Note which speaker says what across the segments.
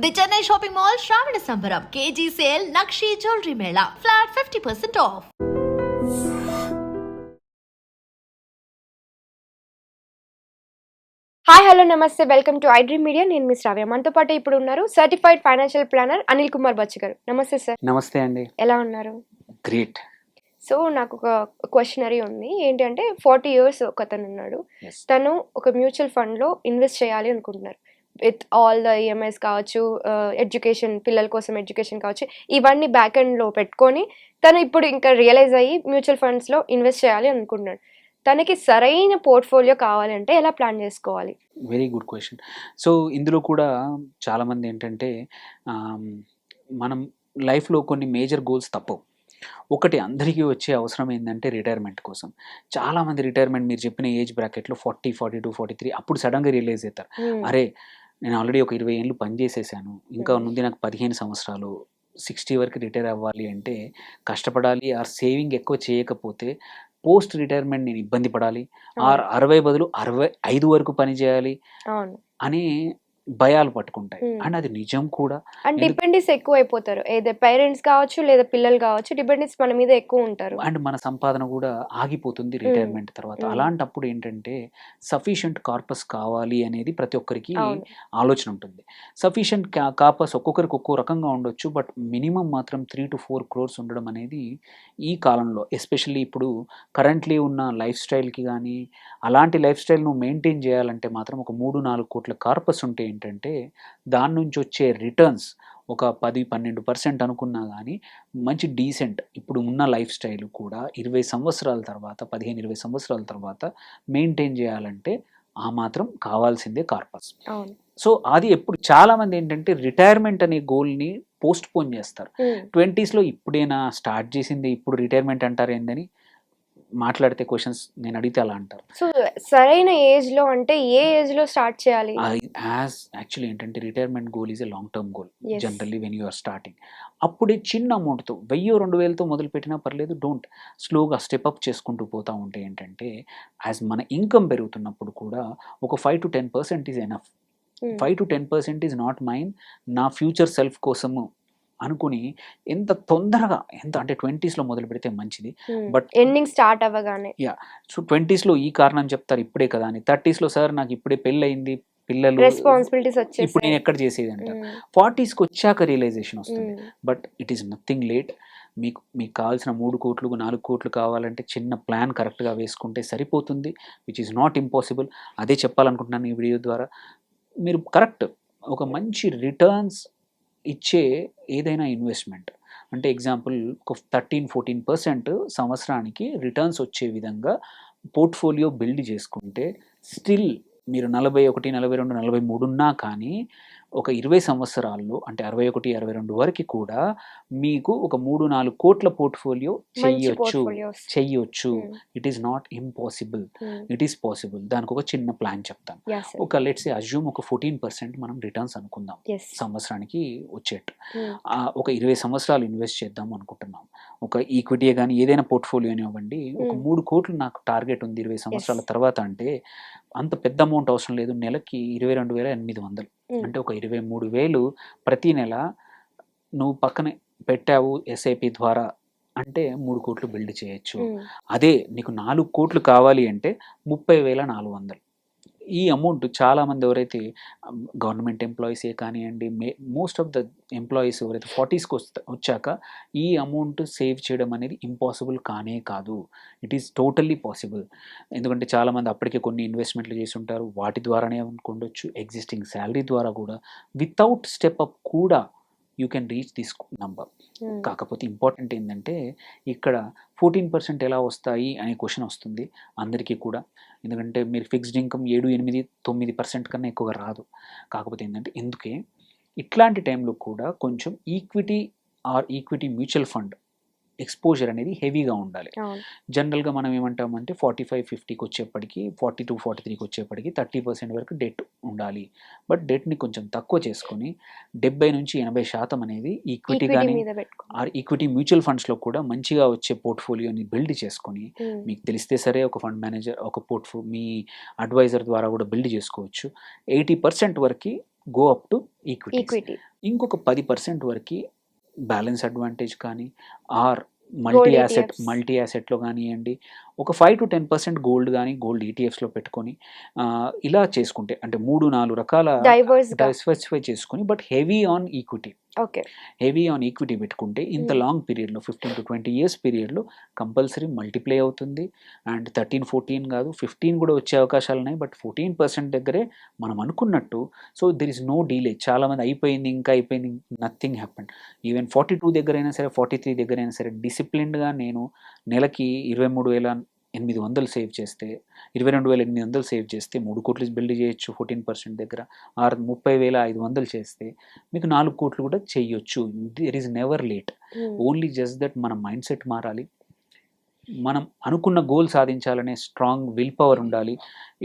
Speaker 1: The Chennai shopping mall శ్రావణ సంబరం KG sale నక్షి జ్యువెలరీ మేళా ఫ్లాట్ 50% ఆఫ్.
Speaker 2: హాయ్ హలో నమస్తే వెల్కమ్ టు ఐడ్రీమ్ మీడియా. నేను మిస్ రావ్య. మనతో పాటు ఇప్పుడు ఉన్నారు certified financial planner Anil Kumar Bachcha గారు. నమస్తే సార్.
Speaker 3: నమస్తే అండి.
Speaker 2: ఎలా ఉన్నారు?
Speaker 3: గ్రేట్.
Speaker 2: సో నాకు ఒక క్వశ్చనరీ ఉంది. ఏంటంటే 40 years ఒకతను ఉన్నాడు. తను ఒక మ్యూచువల్ ఫండ్లో ఇన్వెస్ట్ చేయాలి అనుకుంటున్నారు. విత్ ఆల్ ద ఈఎంఐస్ కావచ్చు, ఎడ్యుకేషన్, పిల్లల కోసం ఎడ్యుకేషన్ కావచ్చు, ఇవన్నీ బ్యాక్ ఎండ్లో పెట్టుకొని తను ఇప్పుడు ఇంకా రియలైజ్ అయ్యి మ్యూచువల్ ఫండ్స్లో ఇన్వెస్ట్ చేయాలి అనుకుంటున్నాడు. తనకి సరైన పోర్ట్ఫోలియో కావాలంటే ఎలా ప్లాన్ చేసుకోవాలి?
Speaker 3: Very good question. సో ఇందులో కూడా చాలామంది ఏంటంటే మనం లైఫ్లో కొన్ని మేజర్ గోల్స్ తప్పవు. ఒకటి అందరికీ వచ్చే అవసరం ఏంటంటే రిటైర్మెంట్ కోసం. చాలామంది రిటైర్మెంట్ మీరు చెప్పిన ఏజ్ బ్రాకెట్లో 40, 42, 43 అప్పుడు సడన్గా రియలైజ్ అవుతారు, అరే నేను ఆల్రెడీ ఒక 20 ఏళ్ళు పనిచేసేసాను, ఇంకా ఉంది నాకు 15 సంవత్సరాలు, 60 వరకు రిటైర్ అవ్వాలి అంటే కష్టపడాలి, ఆర్ సేవింగ్ ఎక్కువ చేయకపోతే పోస్ట్ రిటైర్మెంట్ నేను ఇబ్బంది పడాలి, ఆర్ 60 బదులు 65 వరకు పని చేయాలి అని భయాలు పట్టుకుంటాయి. అండ్ అది నిజం కూడా.
Speaker 2: అండ్ డిపెండెన్స్ ఎక్కువ అయిపోతారు, ఏదో పేరెంట్స్ కావచ్చు లేదా పిల్లలు కావచ్చు, డిపెండెన్స్ మన మీద ఎక్కువ ఉంటారు.
Speaker 3: అండ్ మన సంపాదన కూడా ఆగిపోతుంది రిటైర్మెంట్ తర్వాత. అలాంటప్పుడు ఏంటంటే సఫిషియంట్ కార్పస్ కావాలి అనేది ప్రతి ఒక్కరికి ఆలోచన ఉంటుంది. సఫిషియంట్ కార్పస్ ఒక్కొక్కరికి ఒక్కో రకంగా ఉండొచ్చు, బట్ మినిమం మాత్రం 3 to 4 crores ఉండడం అనేది ఈ కాలంలో, ఎస్పెషల్లీ ఇప్పుడు కరెంట్లీ ఉన్న లైఫ్ స్టైల్కి కానీ అలాంటి లైఫ్ స్టైల్ నువ్వు మెయింటైన్ చేయాలంటే మాత్రం ఒక 3-4 కోట్ల కార్పస్ ఉంటే ఏంటంటే దాని నుంచి వచ్చే రిటర్న్స్ ఒక 10-12% అనుకున్నా కానీ మంచి డీసెంట్ ఇప్పుడు ఉన్న లైఫ్ స్టైల్ కూడా 20 సంవత్సరాల తర్వాత, 15-20 సంవత్సరాల తర్వాత మెయింటైన్ చేయాలంటే ఆ మాత్రం కావాల్సిందే కార్పస్. సో అది ఎప్పుడు చాలామంది ఏంటంటే రిటైర్మెంట్ అనే గోల్ని పోస్ట్ పోన్ చేస్తారు. 20sలో ఇప్పుడైనా స్టార్ట్ చేసింది, ఇప్పుడు రిటైర్మెంట్ అంటారు ఏందని మాట్లాడితే క్వశ్చన్స్ నేను అడిగితే అలా అంటారు.
Speaker 2: సో సరైన ఏజ్ లో అంటే ఏ ఏజ్ లో స్టార్ట్ చేయాలి?
Speaker 3: యాక్చువల్లీ ఏంటంటే retirement goal is a long term goal generally when you are starting. అప్పుడే చిన్న అమౌంట్తో 1000-2000తో మొదలు పెట్టినా పర్లేదు, డోంట్ స్లోగా స్టెప్ అప్ చేసుకుంటూ పోతూ ఉంటే ఏంటంటే యాజ్ మన ఇన్కమ్ పెరుగుతున్నప్పుడు కూడా ఒక 5-10% is enough. 5-10% is not mine, నా ఫ్యూచర్ సెల్ఫ్ కోసము అనుకుని ఎంత తొందరగా ఎంత అంటే 20sలో మొదలు పెడితే మంచిది. బట్
Speaker 2: ఎండింగ్ స్టార్ట్ అవ్వగానే
Speaker 3: సో 20sలో ఈ కారణం చెప్తారు ఇప్పుడే కదా అని. 30sలో సార్ నాకు ఇప్పుడే పెళ్ళి అయింది, పిల్లలు,
Speaker 2: రెస్పాన్సిబిలిటీస్ వచ్చేసాయి,
Speaker 3: ఇప్పుడు నేను ఎక్కడ చేసేది అంటారు. 40sకి వచ్చాక రియలైజేషన్ వస్తుంది. But it is nothing late. మీకు కావాల్సిన 3 కోట్లు 4 కోట్లు కావాలంటే చిన్న ప్లాన్ కరెక్ట్గా వేసుకుంటే సరిపోతుంది, విచ్ ఈస్ నాట్ ఇంపాసిబుల్. అదే చెప్పాలనుకుంటున్నాను ఈ వీడియో ద్వారా. మీరు కరెక్ట్ ఒక మంచి రిటర్న్స్ ఇచ్చే ఏదైనా ఇన్వెస్ట్మెంట్ అంటే ఎగ్జాంపుల్ ఒక 13-14% సంవత్సరానికి రిటర్న్స్ వచ్చే విధంగా పోర్ట్ఫోలియో బిల్డ్ చేసుకుంటే స్టిల్ మీరు 41, 42, 43 ఉన్నా కానీ ఒక 20 సంవత్సరాల్లో అంటే 61-62 వరకు కూడా మీకు ఒక 3-4 కోట్ల పోర్ట్ఫోలియో చెయ్యొచ్చు. It is not impossible, it is possible. దానికి ఒక చిన్న ప్లాన్ చెప్తాను. ఒక లెట్స్ అజ్యూమ్ ఒక 14% మనం రిటర్న్స్ అనుకుందాం సంవత్సరానికి వచ్చేట్టు. ఒక 20 సంవత్సరాలు ఇన్వెస్ట్ చేద్దాం అనుకుంటున్నాం. ఒక ఈక్విటీ కానీ ఏదైనా పోర్ట్ఫోలియోని ఇవ్వండి. ఒక 3 కోట్లు నాకు టార్గెట్ ఉంది 20 సంవత్సరాల తర్వాత అంటే అంత పెద్ద అమౌంట్ అవసరం లేదు. నెలకి 22,800 అంటే ఒక 23,000 ప్రతి నెల నువ్వు పక్కన పెట్టావు ఎస్ఐపి ద్వారా అంటే 3 కోట్లు బిల్డ్ చేయొచ్చు. అదే నీకు 4 కోట్లు కావాలి అంటే 30,400. ఈ అమౌంట్ చాలామంది ఎవరైతే గవర్నమెంట్ ఎంప్లాయీసే కానివ్వండి, మోస్ట్ ఆఫ్ ద ఎంప్లాయీస్ ఎవరైతే 40sకి వచ్చాక ఈ అమౌంట్ సేవ్ చేయడం అనేది ఇంపాసిబుల్ కానే కాదు. It is totally possible. ఎందుకంటే చాలామంది అప్పటికే కొన్ని ఇన్వెస్ట్మెంట్లు చేసి ఉంటారు, వాటి ద్వారానే అనుకోవచ్చు, ఎగ్జిస్టింగ్ శాలరీ ద్వారా కూడా వితౌట్ స్టెప్ అప్ కూడా you can reach this number. కాకపోతే ఇంపార్టెంట్ ఏంటంటే ఇక్కడ 14% ఎలా వస్తాయి అనే క్వశ్చన్ వస్తుంది అందరికీ కూడా. ఎందుకంటే మీరు ఫిక్స్డ్ ఇన్కమ్ 7-8-9% కన్నా ఎక్కువగా రాదు. కాకపోతే ఏంటంటే ఎందుకే ఇట్లాంటి టైంలో కూడా కొంచెం equity are equity mutual fund exposure అనేది హెవీగా ఉండాలి. జనరల్గా మనం ఏమంటామంటే 45-50కి వచ్చేప్పటికి, 42-43కి వచ్చేప్పటికి 30% వరకు డెట్ ఉండాలి. బట్ డెట్ని కొంచెం తక్కువ చేసుకొని 70-80% అనేది ఈక్విటీ కానీ ఆర్ ఈక్విటీ మ్యూచువల్ ఫండ్స్లో కూడా మంచిగా వచ్చే పోర్ట్ఫోలియోని బిల్డ్ చేసుకొని, మీకు తెలిస్తే సరే ఒక ఫండ్ మేనేజర్ ఒక మీ అడ్వైజర్ ద్వారా కూడా బిల్డ్ చేసుకోవచ్చు. 80% వరకు go up to equity.
Speaker 2: Equity.
Speaker 3: ఇంకొక 10% వరకు బ్యాలెన్స్ అడ్వాంటేజ్ కానీ ఆర్
Speaker 2: Gold
Speaker 3: మల్టీ
Speaker 2: ETFs.
Speaker 3: యాసెట్లో కానివ్వండి, ఒక 5 to 10% గోల్డ్ కానీ గోల్డ్ ఈటీఎఫ్స్లో పెట్టుకొని ఇలా చేసుకుంటే అంటే 3-4 రకాల
Speaker 2: డైవర్స్ గా.
Speaker 3: డైవర్సిఫై చేసుకొని but heavy on equity
Speaker 2: okay.
Speaker 3: పెట్టుకుంటే ఇంత లాంగ్ పీరియడ్లో 15 to 20 years పీరియడ్లో కంపల్సరీ మల్టిప్లై అవుతుంది. అండ్ 13-14 కాదు 15 కూడా వచ్చే అవకాశాలు ఉన్నాయి. బట్ 14% దగ్గరే మనం అనుకున్నట్టు. So there is no delay. చాలామంది అయిపోయింది ఇంకా అయిపోయింది, నథింగ్ హ్యాపెండ్. ఈవెన్ 42 దగ్గర అయినా సరే 43 దగ్గర అయినా సరే డిసిప్లిన్డ్గా నేను నెలకి 23,800 సేవ్ చేస్తే 22,800 సేవ్ చేస్తే 3 కోట్లు బిల్డ్ చేయొచ్చు 14% దగ్గర. ఆర్ 30,500 చేస్తే మీకు 4 కోట్లు కూడా చేయొచ్చు. There is never late. Only just that మన మైండ్ సెట్ మారాలి. మనం అనుకున్న గోల్ సాధించాలనే స్ట్రాంగ్ విల్ పవర్ ఉండాలి.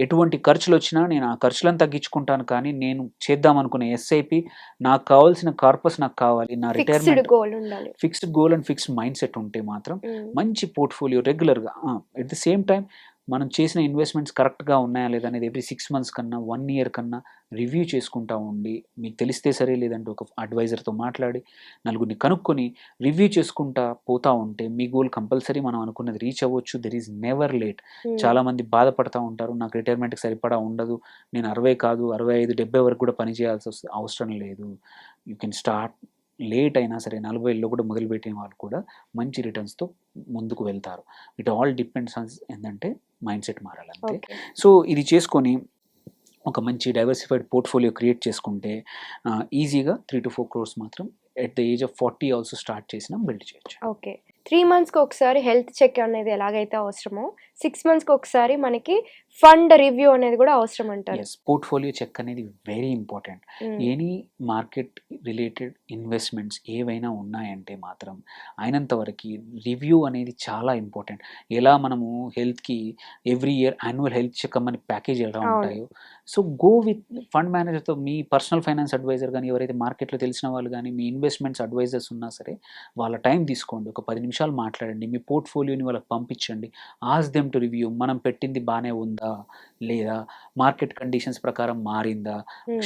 Speaker 3: ఎటువంటి ఖర్చులు వచ్చినా నేను ఆ ఖర్చులను తగ్గించుకుంటాను, కానీ నేను చేద్దాం అనుకునే ఎస్ఐపి నాకు కావాల్సిన కార్పస్ నాకు కావాలి, నా
Speaker 2: ఫిక్స్డ్
Speaker 3: రిటైర్మెంట్
Speaker 2: గోల్ ఉండాలి.
Speaker 3: Fixed goal and fixed mind set ఉంటే మాత్రం మంచి పోర్ట్ఫోలియో రెగ్యులర్గా ఎట్ ది సేమ్ టైం మనం చేసిన ఇన్వెస్ట్మెంట్స్ కరెక్ట్గా ఉన్నాయా లేదా అనేది ఎవ్రీ 6 months కన్నా 1 year కన్నా రివ్యూ చేసుకుంటా ఉండి, మీకు తెలిస్తే సరే లేదంటే ఒక అడ్వైజర్తో మాట్లాడి నలుగురిని కనుక్కొని రివ్యూ చేసుకుంటా పోతా ఉంటే మీ గోల్ కంపల్సరీ మనం అనుకున్నది రీచ్ అవ్వచ్చు. There is never late. చాలామంది బాధపడతా ఉంటారు, నాకు రిటైర్మెంట్కి సరిపడా ఉండదు, నేను 60 కాదు 65, 70 వరకు కూడా పని చేయాల్సి అవసరం లేదు. యూ కెన్ స్టార్ట్ లేట్ అయినా సరే 40లో కూడా మొదలుపెట్టిన వాళ్ళు కూడా మంచి రిటర్న్స్తో ముందుకు వెళ్తారు. ఇట్ ఆల్ డిపెండ్స్ ఆన్ ఏంటంటే మైండ్ సెట్ మారాలంతే.
Speaker 2: ఓకే.
Speaker 3: సో ఇది చేసుకొని ఒక మంచి డైవర్సిఫైడ్ పోర్ట్ఫోలియో క్రియేట్ చేసుకుంటే ఈజీగా 3 to 4 crores మాత్రం at the age of 40 also start చేసినా బిల్డ్ చేయొచ్చు.
Speaker 2: ఓకే. 3 monthsకి ఒకసారి హెల్త్ చెక్ అనేది ఎలాగైతే అవసరమో 6 monthsకి ఒకసారి మనకి ఫండ్ రివ్యూ అనేది కూడా అవసరం అంటారు.
Speaker 3: ఎస్, పోర్ట్ఫోలియో చెక్ అనేది very important. Any market related investments ఏవైనా ఉన్నాయంటే మాత్రం అయినంత వరకు రివ్యూ అనేది చాలా ఇంపార్టెంట్. ఎలా మనము హెల్త్కి every year annual health checkup అని ప్యాకేజ్ ఎలా ఉంటాయో, సో గో విత్ ఫండ్ మేనేజర్తో, మీ పర్సనల్ ఫైనాన్స్ అడ్వైజర్ కానీ ఎవరైతే మార్కెట్లో తెలిసిన వాళ్ళు కానీ మీ ఇన్వెస్ట్మెంట్స్ అడ్వైజర్స్ ఉన్నా సరే వాళ్ళ టైం తీసుకోండి, ఒక 10 నిమిషాలు మాట్లాడండి, మీ పోర్ట్ఫోలియోని వాళ్ళకి పంపించండి. Ask them to review. మనం పెట్టింది బాగానే ఉందా లేదా, మార్కెట్ కండిషన్స్ ప్రకారం మారిందా,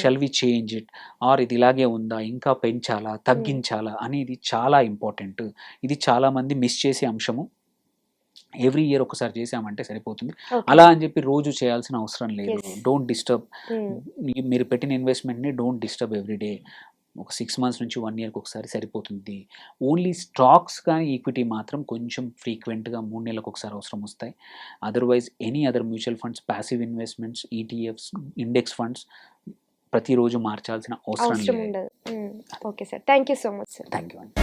Speaker 3: shall we change it, or ఇది ఇలాగే ఉందా, ఇంకా పెంచాలా తగ్గించాలా అనేది చాలా ఇంపార్టెంట్. ఇది చాలామంది మిస్ చేసే అంశము. ఎవ్రీ ఇయర్ ఒకసారి చేసామంటే సరిపోతుంది. అలా అని చెప్పి రోజు చేయాల్సిన అవసరం లేదు. Don't disturb. మీరు పెట్టిన ఇన్వెస్ట్మెంట్ని డోంట్ డిస్టర్బ్ ఎవ్రీ డే. ఒక 6 months నుంచి 1 yearకి ఒకసారి సరిపోతుంది. ఓన్లీ స్టాక్స్ కానీ ఈక్విటీ మాత్రం కొంచెం ఫ్రీక్వెంట్గా 3 నెలలకు ఒకసారి అవసరం వస్తాయి. Otherwise any other mutual funds, passive investments, ETFs, index funds ప్రతిరోజు మార్చాల్సిన అవసరం లేదు.
Speaker 2: ఉండదు. Okay sir, thank you so much sir.
Speaker 3: Thank you అండి.